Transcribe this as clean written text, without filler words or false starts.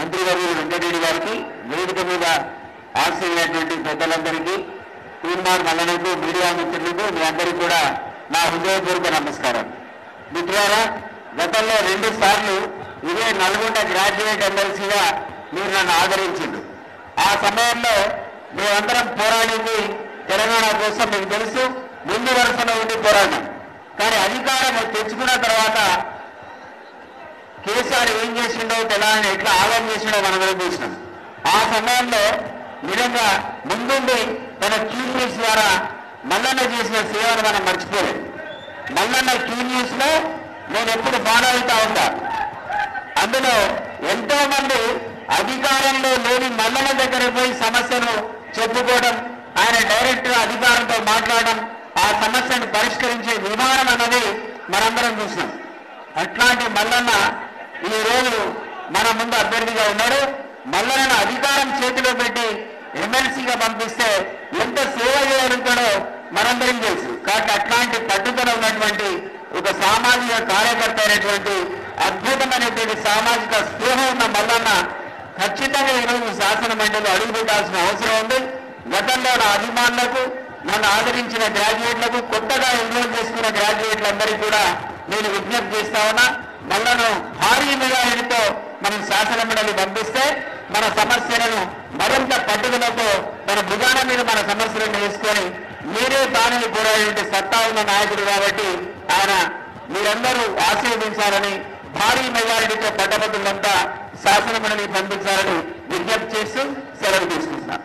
మంత్రివర్యులు వెంకటరెడ్డి గారికి, వేదిక మీద ఆశీర్వైనటువంటి పెద్దలందరికీ, తీర్మార్ మల్లనకు, మీడియా మిత్రులకు మీ అందరికీ కూడా నా హృదయపూర్వక నమస్కారం. మిత్రులారా, గతంలో 2 సార్లు ఇదే నల్గొండ గ్రాడ్యుయేట్ ఎమ్మెల్సీగా మీరు నన్ను ఆదరించిండు. ఆ సమయంలో మేమందరం పోరాడింది తెలంగాణ కోసం మీకు తెలుసు, ముందు వరుసలో ఉండి పోరాడినాం. కానీ అధికారం తెచ్చుకున్న తర్వాత కేసీఆర్ ఏం చేసిండో, తెలంగాణ ఎట్లా ఆగం చేసిండో మనం చూసినాం. ఆ సమయంలో నిజంగా ముందుండి తన క్యూ న్యూస్ ద్వారా మల్లన్న చేసిన సేవను మనం మర్చిపోలేదు. మల్లన్న క్యూ న్యూస్ లో నేను ఎప్పుడు ఫాలో అవుతా ఉంటా. అందులో ఎంతో మంది అధికారంలో లేని మల్లన్న దగ్గర పోయి సమస్యను చెప్పుకోవడం, ఆయన డైరెక్ట్ అధికారంతో మాట్లాడడం, ఆ సమస్యను పరిష్కరించే విధానం అన్నది మనందరం చూసినాం. అట్లాంటి మల్లన్న ఈ రోజు మన ముందు అభ్యర్థిగా ఉన్నాడు. మల్లన్న అధికారం చేతిలో పెట్టి ఎమ్మెల్సీగా పంపిస్తే ఎంత సేవ చేయగలుగుతాడో మనందరికీ తెలుసు. కాబట్టి అట్లాంటి పట్టుదల ఉన్నటువంటి ఒక సామాజిక కార్యకర్త అయినటువంటి అద్భుతమైనటువంటి సామాజిక స్పృహ ఉన్న మల్లన్న ఖచ్చితంగా ఈరోజు శాసన మండలిలో అడుగుపెట్టాల్సిన అవసరం ఉంది. గతంలో నా అభిమానులకు, నన్ను ఆదరించిన గ్రాడ్యుయేట్లకు, కొత్తగా ఎన్రోల్ చేసుకున్న గ్రాడ్యుయేట్లందరికీ కూడా నేను విజ్ఞప్తి చేస్తా ఉన్నా. మల్లను భారీ మెజారిటీతో మనం శాసన మండలి పంపిస్తే మన సమస్యలను మరింత పట్టుదలతో మన భుజాన మీద మన సమస్యలను వేసుకొని మీరే తానని పోరాడే సత్తా ఉన్న నాయకుడు కాబట్టి ఆయన మీరందరూ ఆశీర్వదించాలని, భారీ మెజారిటీతో పట్టభద్రులంతా శాసన మండలికి పంపించాలని విజ్ఞప్తి చేస్తూ సెలవు తీసుకుంటున్నాను.